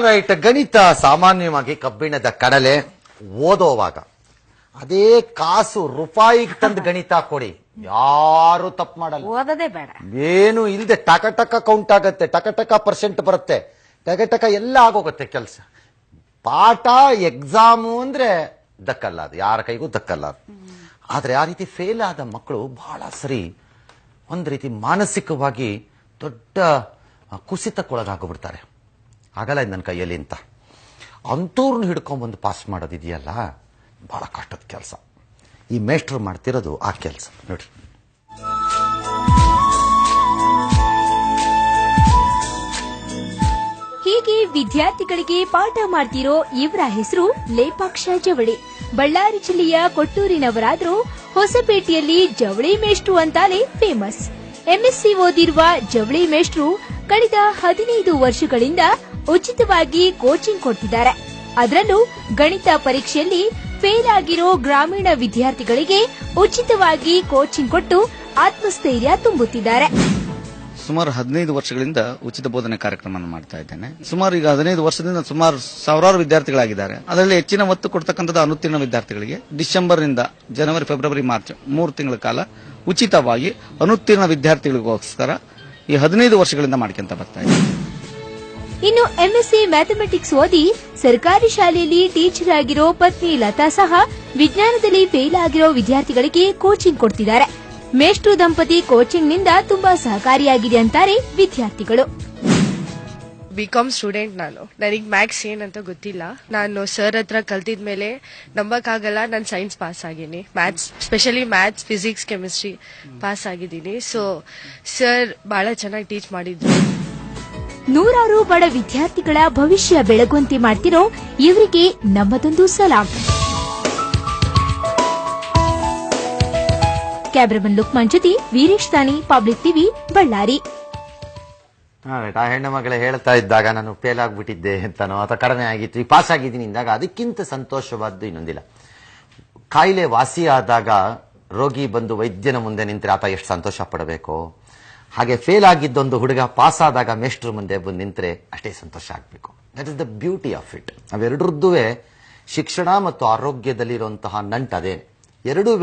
Right. ಗಣಿತ ಸಾಮಾನ್ಯವಾಗಿ ಕಬ್ಬಿಣದ ಕಡಲೆ ಓದೋವಾಗ ಅದೇ ಕಾಸು ರೂಪಾಯಿಗೆ ತಂದು ಗಣಿತ ಕೊಡಿ, ಯಾರು ತಪ್ಪು ಮಾಡಲ್ಲ. ಓದೋದೇ ಬೇಡ, ಏನು ಇಲ್ಲದೆ ಟಕ ಟಕ ಕೌಂಟ್ ಆಗತ್ತೆ, ಟಕ ಟಕ ಪರ್ಸೆಂಟ್ ಬರುತ್ತೆ, ಟಕ ಟಕ ಎಲ್ಲ ಆಗೋಗುತ್ತೆ ಕೆಲಸ. ಪಾಠ ಎಕ್ಸಾಮು ಅಂದ್ರೆ ದಕ್ಕಲ್ಲ, ಅದು ಯಾರ ಕೈಗೂ ದಕ್ಕಲ್ಲ ಅದು. ಆದ್ರೆ ಆ ರೀತಿ ಫೇಲ್ ಆದ ಮಕ್ಕಳು ಬಹಳ ಸರಿ ಒಂದ್ ರೀತಿ ಮಾನಸಿಕವಾಗಿ ದೊಡ್ಡ ಕುಸಿತಕ್ಕೊಳಗಾಗ್ಬಿಡ್ತಾರೆ. ಆಗಲ್ಲ ಇದು ನನ್ನ ಕೈಯಲ್ಲಿ ಅಂತ ಅಂತೂರ್ನ ಹಿಡ್ಕೊಂಡ್ಬಂದು ಪಾಸ್ ಮಾಡೋದಿದೆಯಲ್ಲ, ಬಹಳ ಕಷ್ಟದ ಕೆಲಸ. ಈ ಮೇಸ್ಟ್ರು ಮಾಡ್ತಿರೋದು ಆ ಕೆಲಸ ನೋಡಿ. ಹೀಗೆ ವಿದ್ಯಾರ್ಥಿಗಳಿಗೆ ಪಾಠ ಮಾಡ್ತಿರೋ ಇವರ ಹೆಸರು ಲೇಪಾಕ್ಷ ಜವಳಿ. ಬಳ್ಳಾರಿ ಜಿಲ್ಲೆಯ ಕೊಟ್ಟೂರಿನವರಾದ್ರೂ ಹೊಸಪೇಟೆಯಲ್ಲಿ ಜವಳಿ ಮೇಷ್ಟ್ರು ಅಂತಾನೆ ಫೇಮಸ್. ಎಂಎಸ್ಸಿ ಓದಿರುವ ಜವಳಿ ಮೇಷ್ಟ್ರು ಕಳೆದ 15 ವರ್ಷಗಳಿಂದ ಉಚಿತವಾಗಿ ಕೋಚಿಂಗ್ ಕೊಡ್ತಿದ್ದಾರೆ. ಅದರಲ್ಲೂ ಗಣಿತ ಪರೀಕ್ಷೆಯಲ್ಲಿ ಫೇಲ್ ಆಗಿರೋ ಗ್ರಾಮೀಣ ವಿದ್ಯಾರ್ಥಿಗಳಿಗೆ ಉಚಿತವಾಗಿ ಕೋಚಿಂಗ್ ಕೊಟ್ಟು ಆತ್ಮಸ್ಥೈರ್ಯ ತುಂಬುತ್ತಿದ್ದಾರೆ. ಸುಮಾರು 15 ವರ್ಷಗಳಿಂದ ಉಚಿತ ಬೋಧನೆ ಕಾರ್ಯಕ್ರಮ ಮಾಡ್ತಾ ಇದ್ದೇನೆ. ಸುಮಾರು ಈಗ 15 ವರ್ಷದಿಂದ ಸುಮಾರು ಸಾವಿರಾರು ವಿದ್ಯಾರ್ಥಿಗಳಾಗಿದ್ದಾರೆ. ಅದರಲ್ಲಿ ಹೆಚ್ಚಿನ ಒತ್ತು ಕೊಡ್ತಕ್ಕಂಥದ್ದು ಅನುತ್ತೀರ್ಣ ವಿದ್ಯಾರ್ಥಿಗಳಿಗೆ. ಡಿಸೆಂಬರ್ನಿಂದ ಜನವರಿ, ಫೆಬ್ರವರಿ, ಮಾರ್ಚ್ 3 ತಿಂಗಳ ಕಾಲ ಉಚಿತವಾಗಿ ಅನುತ್ತೀರ್ಣ ವಿದ್ಯಾರ್ಥಿಗಳಿಗೋಸ್ಕರ ಈ 15 ವರ್ಷಗಳಿಂದ ಮಾಡ್ಕೊಂತ ಬರ್ತಾ ಇದೆ. ಇನ್ನು ಎಂಎಸ್ಸಿ ಮ್ಯಾಥಮೆಟಿಕ್ಸ್ ಓದಿ ಸರ್ಕಾರಿ ಶಾಲೆಯಲ್ಲಿ ಟೀಚರ್ ಆಗಿರೋ ಪತ್ನಿ ಲತಾ ಸಹ ವಿಜ್ಞಾನದಲ್ಲಿ ಫೇಲ್ ಆಗಿರೋ ವಿದ್ಯಾರ್ಥಿಗಳಿಗೆ ಕೋಚಿಂಗ್ ಕೊಡ್ತಿದ್ದಾರೆ. ಮೇಷ್ಟ್ರು ದಂಪತಿ ಕೋಚಿಂಗ್ನಿಂದ ತುಂಬಾ ಸಹಕಾರಿಯಾಗಿದೆ ಅಂತಾರೆ ವಿದ್ಯಾರ್ಥಿಗಳು. ಬಿಕಾಂ ಸ್ಟೂಡೆಂಟ್ ನನಗೆ ಮ್ಯಾಥ್ಸ್ ಏನಂತ ಗೊತ್ತಿಲ್ಲ. ನಾನು ಸರ್ ಹತ್ರ ಕಲ್ತಿದ್ಮೇಲೆ ನಂಬಕ್ಕಾಗಲ್ಲ, ನಾನು ಸೈನ್ಸ್ ಪಾಸ್ ಆಗಿನಿ. Maths, specially maths, physics, chemistry pass ಆಗಿದ್ದೀನಿ. ಸೊ ಸರ್ ಬಹಳ ಚೆನ್ನಾಗಿ ಟೀಚ್ ಮಾಡಿದ್ರು. ನೂರಾರು ಬಡ ವಿದ್ಯಾರ್ಥಿಗಳ ಭವಿಷ್ಯ ಬೆಳಗುವಂತೆ ಮಾಡ್ತಿರೋ ಇವರಿಗೆ ನಮ್ಮದೊಂದು ಸಲಾಂ. ಕ್ಯಾಮ್ರಾಮನ್ ಲುಕ್ಮಾನ್ ಜೊತೆ ವೀರೇಶ್ ತಾನಿ, ಪಬ್ಲಿಕ್ ಟಿವಿ, ಬಳ್ಳಾರಿ. ಆ ಹೆಣ್ಣು ಮಗಳೇ ಹೇಳ್ತಾ ಇದ್ದಾಗ ನಾನು ಫೇಲ್ ಆಗ್ಬಿಟ್ಟಿದ್ದೆ ಅಂತಾನೋ ಅಥವಾ ಕಡಿಮೆ ಆಗಿತ್ತು, ಈಗ ಪಾಸ್ ಆಗಿದ್ದೀನಿ ಇಂದಾಗ ಅದಕ್ಕಿಂತ ಸಂತೋಷವಾದ್ದು ಇನ್ನೊಂದಿಲ್ಲ. ಕಾಯಿಲೆ ವಾಸಿ ಆದಾಗ ರೋಗಿ ಬಂದು ವೈದ್ಯನ ಮುಂದೆ ನಿಂತರೆ ಆತ ಎಷ್ಟು ಸಂತೋಷ ಪಡಬೇಕು, ಹಾಗೆ ಫೇಲ್ ಆಗಿದ್ದೊಂದು ಹುಡುಗ ಪಾಸ್ ಆದಾಗ ಮೇಷ್ಟ್ರ ಮುಂದೆ ಬಂದು ನಿಂತರೆ ಅಷ್ಟೇ ಸಂತೋಷ ಆಗಬೇಕು. That is the beauty of it. ಅವೆರಡರದ್ದು ಶಿಕ್ಷಣ ಮತ್ತು ಆರೋಗ್ಯದಲ್ಲಿರುವಂತಹ ನಂಟು ಅದೇ. ಎರಡೂ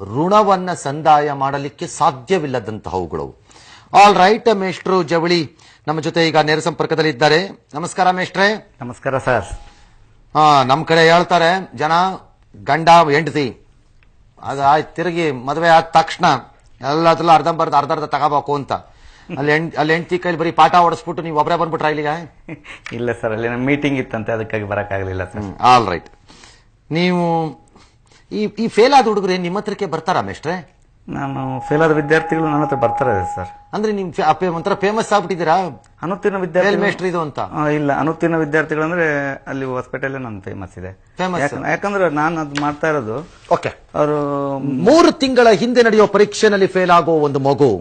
ಋಣವನ್ನ ಸಂದಾಯ ಮಾಡಲಿಕ್ಕೆ ಸಾಧ್ಯವಿಲ್ಲದಂತಹವುಗಳು. All right. ಮೇಷ್ಟ್ರು ಜವಳಿ ನಮ್ಮ ಜೊತೆ ಈಗ ನೇರ ಸಂಪರ್ಕದಲ್ಲಿ ಇದ್ದಾರೆ. ನಮಸ್ಕಾರ ಮೇಷ್ಟ್ರೆ. ನಮಸ್ಕಾರ ಸರ್. ನಮ್ಮ ಕಡೆ ಹೇಳ್ತಾರೆ ಜನ, ಗಂಡ ಹೆಂಡತಿ ಅದಾಯ್ತು ತಿರುಗಿ ಮದುವೆ ಆದ ತಕ್ಷಣ ಎಲ್ಲದಲ್ಲ ಅರ್ಧ ತಗೋಬೇಕು ಅಂತ. ಅಲ್ಲಿ ಹೆಂಡತಿ ಕೈಲಿ ಬರೀ ಪಾಠ ಓಡಿಸ್ಬಿಟ್ಟು ನೀವು ಒಬ್ಬರೇ ಬಂದ್ಬಿಟ್ರ ಇಲ್ಲಿಗೆ? ಇಲ್ಲ ಸರ್, ಅಲ್ಲಿ ನಮ್ಮ ಮೀಟಿಂಗ್ ಇತ್ತಂತೆ, ಅದಕ್ಕಾಗಿ ಬರಕ್ಕಾಗಲಿಲ್ಲ ಸರ್. All right. ನೀವು ಈ ಫೇಲ್ ಆದ ಹುಡುಗರು ನಿಮ್ಮ ಹತ್ರಕ್ಕೆ ಬರ್ತಾರಾ ಮೇಷ್ಟ್ರೆ? ನಾನು ಫೇಲ್ ಆದ ವಿದ್ಯಾರ್ಥಿಗಳು ನನ್ನ ಹತ್ರ ಬರ್ತಾರೆ ಸರ್. ಅಂದ್ರೆ ನಿಮ್ ಒಂಥರ ಫೇಮಸ್ ಆಗ್ಬಿಟ್ಟಿದ್ದೀರಾ ಅನುತ್ತೀರ್ಣ ವಿದ್ಯಾರ್ಥಿ ಮೇಷ್ಟ್ರು ಇದು ಅಂತ? ಇಲ್ಲ, ಅನುತ್ತೀರ್ಣ ವಿದ್ಯಾರ್ಥಿಗಳು ಅಂದ್ರೆ ಅಲ್ಲಿ ಹಾಸ್ಪಿಟಲ್ ನಾನು ಫೇಮಸ್ ಇದೆ. ಯಾಕಂದ್ರೆ ನಾನು ಅದು ಮಾಡ್ತಾ ಇರೋದು. ಓಕೆ. ಅವರು 3 ತಿಂಗಳ ಹಿಂದೆ ನಡೆಯೋ ಪರೀಕ್ಷೆನಲ್ಲಿ ಫೇಲ್ ಆಗೋ ಒಂದು ಮಗು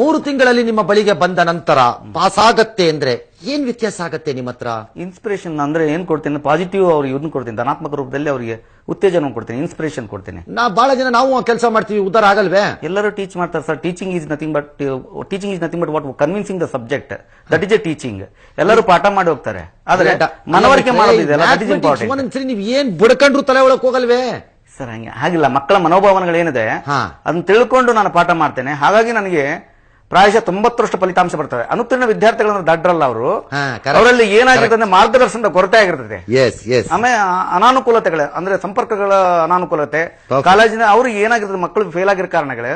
3 ತಿಂಗಳಲ್ಲಿ ನಿಮ್ಮ ಬಳಿಗೆ ಬಂದ ನಂತರ ಪಾಸ್ ಆಗತ್ತೆ ಅಂದ್ರೆ ಏನ್ ವ್ಯತ್ಯಾಸ ಆಗತ್ತೆ ನಿಮ್ಮ ಹತ್ರ? ಇನ್ಸ್ಪಿರೇಷನ್ ಅಂದ್ರೆ ಏನ್ ಕೊಡ್ತೀನಿ, ಪಾಸಿಟಿವ್ ಅವ್ರಿಗೆ ಇದನ್ನ ಕೊಡ್ತೀನಿ, ಧನಾತ್ಮಕ ರೂಪದಲ್ಲಿ ಅವರಿಗೆ ಉತ್ತೇಜನ ಕೊಡ್ತೀನಿ, ಇನ್ಸ್ಪಿರೇಷನ್ ಕೊಡ್ತೀನಿ. ಬಹಳ ಜನ ನಾವು ಕೆಲಸ ಮಾಡ್ತೀವಿ, ಉದ್ದಾರ ಆಗಲ್ವೇ? ಎಲ್ಲರೂ ಟೀಚ್ ಮಾಡ್ತಾರೆ sir. Teaching is nothing but what convincing the subject, that is A teaching. ಎಲ್ಲರೂ ಪಾಠ ಮಾಡಿ ಹೋಗ್ತಾರೆ, ಆದ್ರೆ ಮನವರಿಕೆ ಮಾಡೋದಿದೆಯಲ್ಲ, ದಟ್ ಇಸ್ ಇಂಪಾರ್ಟೆಂಟ್. ಒಂದ್ಸರಿ ನೀವು ಏನ್ ಬುಡಕಂಡ್ರು ತಲೆ ಒಳಕ್ ಹೋಗಲ್ವೇ ಸರ್? ಹಾಗಿಲ್ಲ, ಮಕ್ಕಳ ಮನೋಭಾವನೆಗಳೇನಿದೆ ಅದನ್ನ ತಿಳ್ಕೊಂಡು ನಾನು ಪಾಠ ಮಾಡ್ತೇನೆ. ಹಾಗಾಗಿ ನನಗೆ ಪ್ರಾಯಶಃ 90% ಫಲಿತಾಂಶ ಬರ್ತವೆ. ಅನುತ್ತೀರ್ಣ ವಿದ್ಯಾರ್ಥಿಗಳನ್ನ ದಡ್ರಲ್ಲ ಅವರು, ಅವರಲ್ಲಿ ಏನಾಗಿರ್ತದೆ ಮಾರ್ಗದರ್ಶನದ ಕೊರತೆ ಆಗಿರ್ತದೆ. ಆಮೇಲೆ ಅನಾನುಕೂಲತೆಗಳು ಅಂದ್ರೆ ಸಂಪರ್ಕಗಳ ಅನಾನುಕೂಲತೆ, ಕಾಲೇಜಿನ ಅವ್ರಿಗೆ ಏನಾಗಿರ್ತದೆ, ಮಕ್ಕಳು ಫೇಲ್ ಆಗಿರೋ ಕಾರಣಗಳು.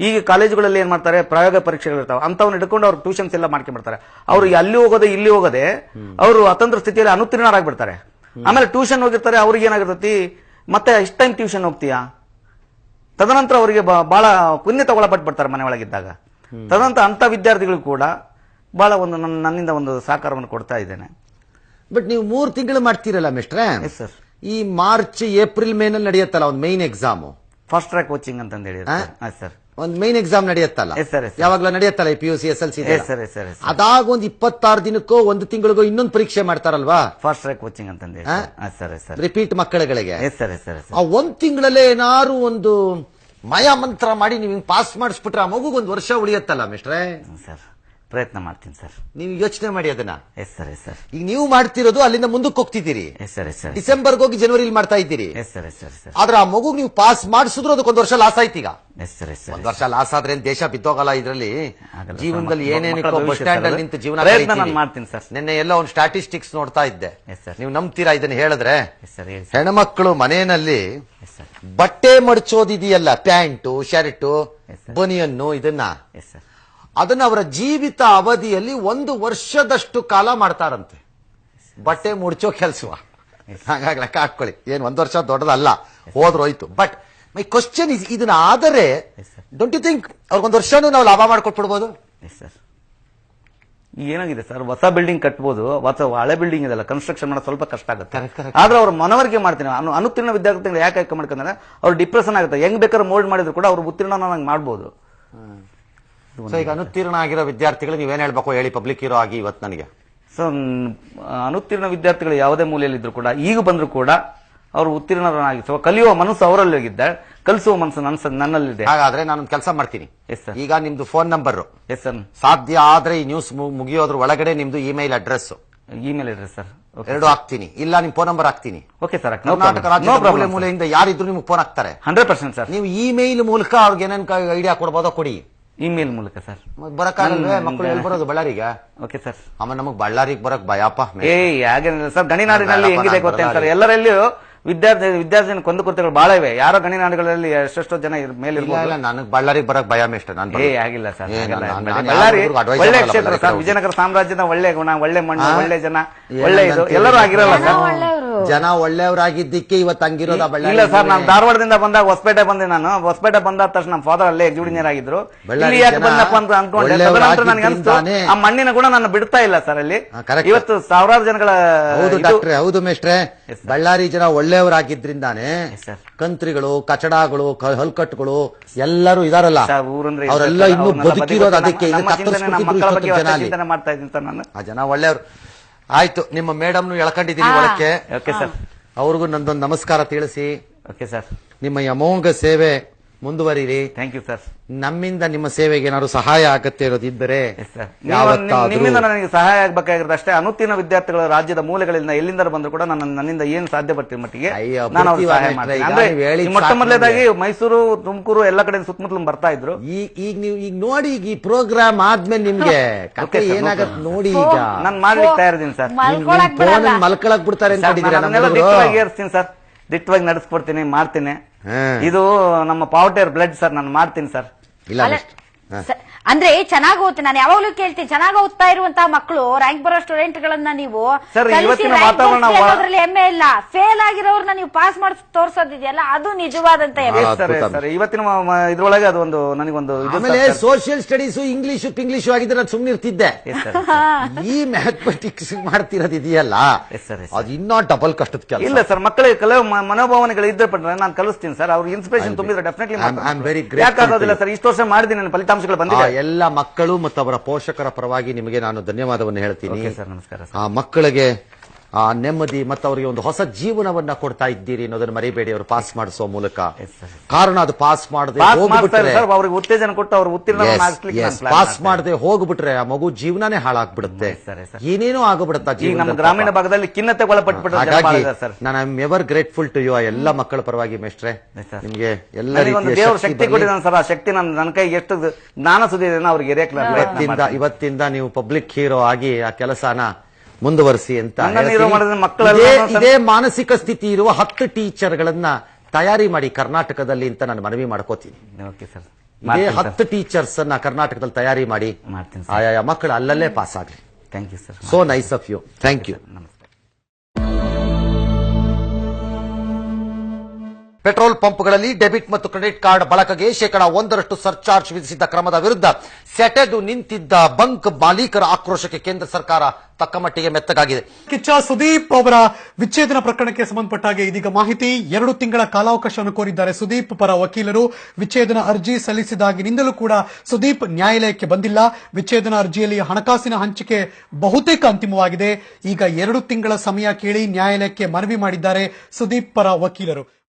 ಈಗ ಕಾಲೇಜುಗಳಲ್ಲಿ ಏನ್ ಮಾಡ್ತಾರೆ, ಪ್ರಯೋಗ ಪರೀಕ್ಷೆಗಳು ಇರ್ತಾವೆ, ಅಂತವನ್ನ ಹಿಡ್ಕೊಂಡು ಅವ್ರು ಟ್ಯೂಷನ್ಸ್ ಎಲ್ಲ ಮಾಡ್ಕೊಂಡ್ಬಿಡ್ತಾರೆ. ಅವ್ರು ಅಲ್ಲಿ ಹೋಗೋದೆ ಇಲ್ಲಿ ಹೋಗೋದೆ ಅವರು ಅತಂತ್ರ ಸ್ಥಿತಿಯಲ್ಲಿ ಅನುತ್ತೀರ್ಣರಾಗ್ಬಿಡ್ತಾರೆ. ಆಮೇಲೆ ಟ್ಯೂಷನ್ ಹೋಗಿರ್ತಾರೆ, ಅವ್ರಿಗೆ ಏನಾಗಿರ್ತತಿ, ಮತ್ತೆ ಇಷ್ಟ ಟೈಮ್ ಟ್ಯೂಷನ್ ಹೋಗ್ತೀಯಾ, ತದನಂತರ ಅವರಿಗೆ ಬಹಳ ಪುಣ್ಯ ತಗೊಳಪಟ್ಬಿಡ್ತಾರೆ ಮನೆ ಒಳಗಿದ್ದಾಗ. ತದನಂತರ ಅಂತ ವಿದ್ಯಾರ್ಥಿಗಳು ಕೂಡ ಬಹಳ ಒಂದು ನನ್ನಿಂದ ಒಂದು ಸಹಕಾರವನ್ನು ಕೊಡ್ತಾ ಇದ್ದೇನೆ. ಬಟ್ ನೀವು 3 ತಿಂಗಳು ಮಾಡ್ತೀರಲ್ಲ ಮಿಸ್ಟ್ರೆ, ಈ ಮಾರ್ಚ್ ಏಪ್ರಿಲ್ ಮೇನಲ್ಲಿ ನಡೆಯುತ್ತಲ್ಲ ಒಂದು main exam, fast track coaching ಅಂತ ಹೇಳಿ ಸರ್, ಒಂದು ಮೈನ್ ಎಕ್ಸಾಮ್ ನಡೆಯುತ್ತಲ್ಲ, ಯಾವಾಗ್ಲೂ ನಡೆಯುತ್ತಲ್ಲ, PUC SLC. ಅದಾಗ ಒಂದು 26 ದಿನಕ್ಕೋ 1 ತಿಂಗಳಿಗೋ ಇನ್ನೊಂದು ಪರೀಕ್ಷೆ ಮಾಡ್ತಾರಲ್ವಾ, ಫಾಸ್ಟ್ ಟ್ರ್ಯಾಕ್ ಕೋಚಿಂಗ್ ಅಂತ ರಿಪೀಟ್ ಮಕ್ಕಳುಗಳಿಗೆ. ಆ 1 ತಿಂಗಳಲ್ಲೇ ಏನಾರು ಒಂದು ಮಾಯಾ ಮಂತ್ರ ಮಾಡಿ ನೀವು ಪಾಸ್ ಮಾಡಿಸ್ಬಿಟ್ರೆ ಆ ಮಗುಗೊಂದು ವರ್ಷ ಉಳಿಯತ್ತಲ್ಲ ಮಿಸ್ಟ್ರೆ? ಸರ್, ಪ್ರಯತ್ನ ಮಾಡ್ತೀನಿ ಸರ್. ನೀವು ಯೋಚನೆ ಮಾಡಿ ಅದನ್ನ. Yes sir, yes sir. ಈಗ ನೀವು ಮಾಡ್ತಿರೋದು ಅಲ್ಲಿಂದ ಮುಂದಕ್ಕೆ ಹೋಗ್ತಿದ್ದೀರಿ. Yes sir, yes sir. ಡಿಸೆಂಬರ್ಗೆ ಹೋಗಿ ಜನವರಿಲಿ ಮಾಡ್ತಾ ಇದ್ದೀರಿ. Yes sir, yes sir, sir. ಆದ್ರೆ ಆ ಮಗು ನೀವು ಪಾಸ್ ಮಾಡಿಸಿದ್ರು ಅದಕ್ಕೊಂದು ವರ್ಷ ಲಾಸ್ ಆಯ್ತು. ಈಗ ಎಸ್ ಸರ್, ಎಸ್ ಸರ್. ಒಂದ್ ವರ್ಷ ಲಾಸ್ ಆದ್ರೆ ದೇಶ ಬಿದ್ದೋಗಲ್ಲ. ಇದ್ರಲ್ಲಿ ಜೀವನದಲ್ಲಿ ಏನೇನಿಕ್ಕೋ ಮಕ್ಕಳ ಬಸ್ ಸ್ಟ್ಯಾಂಡ್ ಅಲ್ಲಿ ನಿಂತು ಜೀವನ ಪ್ರಯತ್ನ ನಾನು ಮಾಡ್ತೀನಿ ಸರ್. ನಿನ್ನೆ ಎಲ್ಲ ಒಂದು ಸ್ಟಾಟಿಸ್ಟಿಕ್ಸ್ ನೋಡ್ತಾ ಇದ್ದೆ. Yes sir. ನೀವು ನಂಬ್ತೀರಾ ಇದನ್ನ ಹೇಳಿದ್ರೆ? S sir, yes sir. ಹೆಣ್ಮಕ್ಳು ಮನೆಯಲ್ಲಿ ಎಸ್ ಸರ್. ಬಟ್ಟೆ ಮಡಚೋದಿದೆಯಲ್ಲ, ಪ್ಯಾಂಟು ಶರ್ಟು ಎಸ್ ಸರ್. ಬನಿಯನ್ನು, ಇದನ್ನ ಎಸ್ ಸರ್. ಅದನ್ನ ಅವರ ಜೀವಿತ ಅವಧಿಯಲ್ಲಿ 1 ವರ್ಷದಷ್ಟು ಕಾಲ ಮಾಡ್ತಾರಂತೆ, ಬಟ್ಟೆ ಮುಡ್ಚೋ ಕೆಲ್ಸವ. ಹಾಗಾಗಿ ಲೆಕ್ಕ ಹಾಕೊಳ್ಳಿ, ಏನ್ 1 ವರ್ಷ ದೊಡ್ಡದಲ್ಲ, ಹೋಯ್ತು. ಬಟ್ ಮೈ ಕ್ವಶನ್ ಇಸ್, ಇದನ್ನ ಆದರೆ ಡೋಂಟ್ ಯು ಥಿಂಕ್ ಅವ್ರಿಗೊಂದು ವರ್ಷನೂ ನಾವು ಲಾಭ ಮಾಡ್ಕೊಟ್ಬಿಡ್ಬೋದು? Yes sir. ಏನಾಗಿದೆ ಸರ್, ಹೊಸ ಬಿಲ್ಡಿಂಗ್ ಕಟ್ಬೋದು, ಹಳೆ ಬಿಲ್ಡಿಂಗ್ ಇದೆಲ್ಲ ಕನ್ಸ್ಟ್ರಕ್ಷನ್ ಮಾಡೋದು ಸ್ವಲ್ಪ ಕಷ್ಟ ಆಗುತ್ತೆ. ಆದ್ರೆ ಅವ್ರ ಮನವರಿಕೆ ಮಾಡ್ತೀನಿ. ಅನುತ್ತೀರ್ಣ ವಿದ್ಯಾರ್ಥಿಗಳು ಯಾಕೆ ಆಯ್ಕೆ ಮಾಡ್ಕೊಂಡ್ರೆ ಅವ್ರು ಡಿಪ್ರೆಷನ್ ಆಗುತ್ತೆ. ಹೆಂಗ್ ಬೇಕಾದ್ರೆ ಮೋಲ್ಡ್ ಮಾಡಿದ್ರು ಕೂಡ ಅವ್ರು ಉತ್ತೀರ್ಣ ನಂಗೆ ಮಾಡ್ಬೋದು. ಸೊ ಈಗ ಅನುತ್ತೀರ್ಣ ಆಗಿರೋ ವಿದ್ಯಾರ್ಥಿಗಳು ನೀವೇನ್ ಹೇಳ್ಬೇಕು ಹೇಳಿ, ಪಬ್ಲಿಕ್ ಹೀರೋ ಆಗಿ ಇವತ್ತು ನನಗೆ. ಸೊ ಅನುತ್ತೀರ್ಣ ವಿದ್ಯಾರ್ಥಿಗಳು ಯಾವುದೇ ಮೂಲೆಯಲ್ಲಿ ಇದ್ರು ಕೂಡ, ಈಗ ಬಂದ್ರು ಕೂಡ ಅವರು ಉತ್ತೀರ್ಣರಾಗಿ ಕಲಿಯುವ ಮನಸ್ಸು ಅವರಲ್ಲಿದೆ, ಕಲಿಸುವ ಮನಸ್ಸು ನನ್ನಲ್ಲಿದೆ. ಹಾಗಾದ್ರೆ ನಾನೊಂದು ಕೆಲಸ ಮಾಡ್ತೀನಿ. S sir. ಈಗ ನಿಮ್ದು ಫೋನ್ ನಂಬರ್, ಎಸ್ ಸರ್, ಸಾಧ್ಯ ಆದ್ರೆ ಈ ನ್ಯೂಸ್ ಮುಗಿಯೋದ್ರ ಒಳಗಡೆ ನಿಮ್ದು email address, email address sir, ಎರಡು ಹಾಕ್ತೀನಿ. ಇಲ್ಲ ನಿಮ್ ಫೋನ್ ನಂಬರ್ ಹಾಕ್ತೀನಿ. Okay sir. ಕರ್ನಾಟಕ ರಾಜ್ಯದ ಮೂಲೆ ಮೂಲೆಯಿಂದ ಯಾರಿದ್ರು ನಿಮ್ಗೆ ಫೋನ್ ಹಾಕ್ತಾರೆ. 100% ಸರ್. ನೀವು ಇಮೇಲ್ ಮೂಲಕ ಅವ್ರಿಗೆ ಏನೇನ್ ಐಡಿಯಾ ಕೊಡ್ಬೋದೋ ಕೊಡಿ. ಇಮೇಲ್ ಮೂಲಕ ಸರ್. ಬರಕ್ಕಾಗಲ್ವೇ? ಮಕ್ಕಳು ಎಲ್ಲಿ ಬರೋದು? ಬಳ್ಳಾರಿಗೆ. Okay sir. ಆಮೇಲೆ ನಮಗ್ ಬಳ್ಳಾರಿಗೆ ಬರಕ್ ಭಯಪ್ಪ. ಹಾಗೇನಿಲ್ಲ ಸರ್. ಗಣಿನಾಡಿನಲ್ಲಿ ಹೆಂಗಿದೆ ಗೊತ್ತೇನು ಸರ್, ಎಲ್ಲರಲ್ಲಿಯೂ ವಿದ್ಯಾರ್ಥಿ ಕೊಂದುಕೊರತೆಗಳು ಬಹಳ ಇವೆ. ಯಾರೋ ಗಣಿನಾಡುಗಳಲ್ಲಿ ಎಷ್ಟೆಷ್ಟೋ ಜನ ಮೇಲಿರ್ಬೋದು. ನನಗೆ ಬಳ್ಳಾರಿಗೆ ಬರಕ್ ಭಯ ಮೇಷ್ಟ. ನಾನು ಆಗಿಲ್ಲ ಸರ್. ಬಳ್ಳಾರಿ ಒಳ್ಳೆ ಕ್ಷೇತ್ರ ಸರ್, ವಿಜಯನಗರ ಸಾಮ್ರಾಜ್ಯದ ಒಳ್ಳೆ ಗುಣ, ಒಳ್ಳೆ ಮಣ್ಣು, ಒಳ್ಳೆ ಜನ, ಒಳ್ಳೆ ಇದು ಎಲ್ಲರೂ ಆಗಿರಲ್ಲ ಸರ್. ಜನ ಒಳ್ಳೆಯವರಾಗಿದ್ದಕ್ಕೆ ಇವತ್ತು ಹಂಗಿರೋದ ಬಳ್ಳಾರಿ? ಇಲ್ಲ ಸರ್, ನಾನು ಧಾರವಾಡದಿಂದ ಬಂದಾಗ ಹೊಸಪೇಟೆ ಬಂದೆ. ನಾನು ಹೊಸಪೇಟೆ ಬಂದಾದ ತಕ್ಷಣ ನಮ್ಮ ಫಾದರ್ ಅಲ್ಲೇ ಎಕ್ಸಿಕ್ಯೂಟಿವ್ ಆಗಿದ್ರು. ಇಲ್ಲಿ ಯಾಕೆ ಬಂದಪ್ಪ ಅಂತ ಅನ್ಕೊಂಡೆ. ನನಗೆ ಅನ್ಸ್ತು ಆ ಮಣ್ಣಿನ ಗುಣ ನನ್ನ ಬಿಡ್ತಾ ಇಲ್ಲ ಸರ್. ಅಲ್ಲಿ ಇವತ್ತು ಸಾವಿರಾರು ಜನಗಳ. ಹೌದು ಡಾಕ್ಟ್ರೆ, ಹೌದು ಮೇಷ್ಟ್ರೆ. ಬಳ್ಳಾರಿ ಜನ ಒಳ್ಳೆಯವರಾಗಿದ್ರಿಂದಾನೆ ಕಂತ್ರಿಗಳು, ಕಚಡಗಳು, ಹಲ್ಕಟ್ಟುಗಳು ಎಲ್ಲರೂ ಇದಾರಲ್ಲ, ಅವರೆಲ್ಲ ಇನ್ನೂ ಬದುಕಿರೋದು ಅದಕ್ಕೆ. ಮಾಡ್ತಾ ಇದ್ದೀನಿ ಸರ್ ನಾನು. ಆ ಜನ ಒಳ್ಳೆಯವರು. ಆಯ್ತು, ನಿಮ್ಮ ಮೇಡಮ್ನು ಎಳ್ಕೊಂಡಿದ್ದೀನಿ ಒಳಕ್ಕೆ. Okay sir. ಅವ್ರಿಗೂ ನಂದೊಂದು ನಮಸ್ಕಾರ ತಿಳಿಸಿ. Okay sir. ನಿಮ್ಮ ಈ ಅಮೋಘ ಸೇವೆ ಮುಂದುವರಿರಿ. Thank you sir. ನಮ್ಮಿಂದ ನಿಮ್ಮ ಸೇವೆಗೆ ಏನಾದ್ರು ಸಹಾಯ ಆಗತ್ತೆ ಇರೋದಿದ್ದರೆ ನಿಮ್ಮಿಂದ ನನಗೆ ಸಹಾಯ ಆಗಬೇಕಾಗಿರೋದು ಅಷ್ಟೇ. ಅನುತ್ತೀರ್ಣ ವಿದ್ಯಾರ್ಥಿಗಳ ರಾಜ್ಯದ ಮೂಲೆಗಳಿಂದ ಎಲ್ಲಿಂದ ಬಂದ್ರು ಕೂಡ ನನ್ನಿಂದ ಏನು ಸಾಧ್ಯ ಪಟ್ಟಿದ ಮಟ್ಟಿಗೆ ನಾನು ಅವ್ರಿಗೆ ಸಹಾಯ ಮಾಡ್ತೀನಿ. ಅಂದ್ರೆ ಮೊಟ್ಟ ಮೊದಲೇದಾಗಿ ಮೈಸೂರು, ತುಮಕೂರು ಎಲ್ಲ ಕಡೆ ಸುತ್ತಮುತ್ತಲು ಬರ್ತಾ ಇದ್ರು. ಈಗ ನೋಡಿ, ಈಗ ಈ ಪ್ರೋಗ್ರಾಮ್ ಆದ್ಮೇಲೆ ನಿಮ್ಗೆ ಏನಾಗತ್ತೆ ನೋಡಿ. ಈಗ ನಾನು ಮಾಡ್ಲಿಕ್ಕೆ ತಯಾರಿದ್ದೀನಿ ಸರ್. ಮಲ್ಕೊಳಕ್ ಬಿಡ್ತಾರೆ ಏರ್ಸ್ತೀನಿ ಸರ್, ದಿಟ್ಟವಾಗಿ ನಡೆಸ್ಕೊಡ್ತೀನಿ, ಮಾಡ್ತೀನಿ. ಇದು ನಮ್ಮ ಪಾವಟೇರ್ ಬ್ಲಡ್ ಸರ್, ನಾನು ಮಾಡ್ತೀನಿ ಸರ್. ಅಂದ್ರೆ ಚೆನ್ನಾಗಿ ಓದ್ತೀನಿ. ನಾನು ಯಾವಾಗ್ಲೂ ಕೇಳ್ತೀನಿ, ಚೆನ್ನಾಗಿ ಓದ್ತಾ ಇರುವಂತಹ ಮಕ್ಕಳು, ರ್ಯಾಂಕ್ ಬರೋ ಸ್ಟೂಡೆಂಟ್ ಗಳನ್ನ ನೀವು ಹೆಮ್ಮೆ ಇಲ್ಲ. ಫೇಲ್ ಆಗಿರೋರ್ನ ನೀವು ಪಾಸ್ ಮಾಡಿ ತೋರ್ಸೋದಿದೆಯಲ್ಲ, ಅದು ನಿಜವಾದಂತ ಇವತ್ತಿನ ಇದ್ರೊಳಗೆ ಅದೊಂದು ನನಗೊಂದು. ಸೋಷಿಯಲ್ ಸ್ಟಡೀಸ್ ಇಂಗ್ಲಿಷು ಆಗಿದ್ರೆ ನಾನು ಸುಮ್ಮನೆ ಇರ್ತಿದ್ದೆ. ಈ ಮ್ಯಾಥಮೆಟಿಕ್ಸ್ ಮಾಡ್ತಿರೋದಿದೆಯಲ್ಲ, ಅದು ಇನ್ನೂ ಡಬಲ್ ಕಷ್ಟದ ಕೆಲಸ. ಇಲ್ಲ ಸರ್, ಮಕ್ಕಳಿಗೆ ಕೆಲವು ಮನೋಭಾವನೆಗಳು ಇದ್ರೆ ಪಟ್ರೆ ನಾನು ಕಲಿಸ್ತೀನಿ ಸರ್. ಅವ್ರಿಗೆ ಇನ್ಸ್ಪಿರೇಷನ್ ತುಂಬಿದ್ರೆ ಡೆಫಿನೆಟ್ಲಿ ಯಾಕಾಗೋದಿಲ್ಲ ಸರ್. ಇಷ್ಟು ವರ್ಷ ಮಾಡಿದ್ದೀನಿ, ಫಲಿತಾಂಶಗಳು ಬಂದಿದೆ. ಎಲ್ಲ ಮಕ್ಕಳು ಮತ್ತು ಅವರ ಪೋಷಕರ ಪರವಾಗಿ ನಿಮಗೆ ನಾನು ಧನ್ಯವಾದವನ್ನು ಹೇಳ್ತೀನಿ ಸರ್. ನಮಸ್ಕಾರ. ಆ ಮಕ್ಕಳಿಗೆ ಆ ನೆಮ್ಮದಿ ಮತ್ತು ಅವರಿಗೆ ಒಂದು ಹೊಸ ಜೀವನವನ್ನ ಕೊಡ್ತಾ ಇದ್ದೀರಿ ಅನ್ನೋದನ್ನ ಮರಿಬೇಡಿ. ಅವರು ಪಾಸ್ ಮಾಡಿಸೋ ಮೂಲಕ. ಕಾರಣ ಅದು ಪಾಸ್ ಮಾಡದೆ ಅವ್ರಿಗೆ ಉತ್ತೇಜನ ಕೊಟ್ಟು ಅವ್ರ ಉತ್ತೀರ್ಣ ಪಾಸ್ ಮಾಡದೆ ಹೋಗ್ಬಿಟ್ರೆ ಆ ಮಗು ಜೀವನನೇ ಹಾಳಾಗ್ಬಿಡುತ್ತೆ, ಏನೇನೋ ಆಗ್ಬಿಡುತ್ತೆ. ನಮ್ಮ ಗ್ರಾಮೀಣ ಭಾಗದಲ್ಲಿ ಖಿನ್ನತೆ ಒಳಪಟ್ಬಿಟ್ಟು. ಹಾಗಾಗಿ ನಾನು I am ever grateful to you. ಆ ಎಲ್ಲ ಮಕ್ಕಳ ಪರವಾಗಿ ಮೇಷ್ಟ್ರೆ ನಿಮ್ಗೆ ಎಲ್ಲ ದೇವರು ಶಕ್ತಿ ಕೊಟ್ಟಿದ್ದಾನೆ ಸರ್. ಆ ಶಕ್ತಿ ನನ್ನ ಕೈಗೆ ಎಷ್ಟು ಜ್ಞಾನ ಸುದಿದೆ ಅವ್ರಿಗೆ ಇವತ್ತಿಂದ ನೀವು ಪಬ್ಲಿಕ್ ಹೀರೋ ಆಗಿ ಆ ಕೆಲಸನ ಮುಂದುವರಿಸಿ ಅಂತ. ಇದೇ ಮಾನಸಿಕ ಸ್ಥಿತಿ ಇರುವ 10 ಟೀಚರ್ಗಳನ್ನ ತಯಾರಿ ಮಾಡಿ ಕರ್ನಾಟಕದಲ್ಲಿ ಅಂತ ನಾನು ಮನವಿ ಮಾಡ್ಕೋತೀನಿ. ಇದೇ 10 ಟೀಚರ್ಸ್ ಅನ್ನ ಕರ್ನಾಟಕದಲ್ಲಿ ತಯಾರಿ ಮಾಡಿ ಆಯಾ ಮಕ್ಕಳು ಅಲ್ಲಲ್ಲೇ ಪಾಸ್ ಆಗ್ಲಿ. Thank you sir. So nice of you. Thank you. Petrol ಪಂಪ್ಗಳಲ್ಲಿ ಡೆಬಿಟ್ ಮತ್ತು ಕ್ರೆಡಿಟ್ ಕಾರ್ಡ್ ಬಳಕೆಗೆ 1% ಸರ್ಚಾರ್ಜ್ ವಿಧಿಸಿದ್ದ ಕ್ರಮದ ವಿರುದ್ಧ ಸೆಟೆದು ನಿಂತಿದ್ದ ಬಂಕ್ ಮಾಲೀಕರ ಆಕ್ರೋಶಕ್ಕೆ ಕೇಂದ್ರ ಸರ್ಕಾರ ತಕ್ಕ ಮಟ್ಟಿಗೆ ಮೆತ್ತಗಾಗಿದೆ. ಕಿಚ್ಚ ಸುದೀಪ್ ಅವರ ವಿಚ್ಛೇದನ ಪ್ರಕರಣಕ್ಕೆ ಸಂಬಂಧಪಟ್ಟ ಹಾಗೆ ಇದೀಗ ಮಾಹಿತಿ. 2 ತಿಂಗಳ ಕಾಲಾವಕಾಶವನ್ನು ಕೋರಿದ್ದಾರೆ ಸುದೀಪ್ ಪರ ವಕೀಲರು. ವಿಚ್ಛೇದನ ಅರ್ಜಿ ಸಲ್ಲಿಸಿದಾಗಿನಿಂದಲೂ ಕೂಡ ಸುದೀಪ್ ನ್ಯಾಯಾಲಯಕ್ಕೆ ಬಂದಿಲ್ಲ. ವಿಚ್ಛೇದನ ಅರ್ಜಿಯಲ್ಲಿ ಹಣಕಾಸಿನ ಹಂಚಿಕೆ ಬಹುತೇಕ ಅಂತಿಮವಾಗಿದೆ. ಈಗ 2 ತಿಂಗಳ ಸಮಯ ಕೇಳಿ ನ್ಯಾಯಾಲಯಕ್ಕೆ ಮನವಿ ಮಾಡಿದ್ದಾರೆ ಸುದೀಪ್ ಪರ ವಕೀಲರು.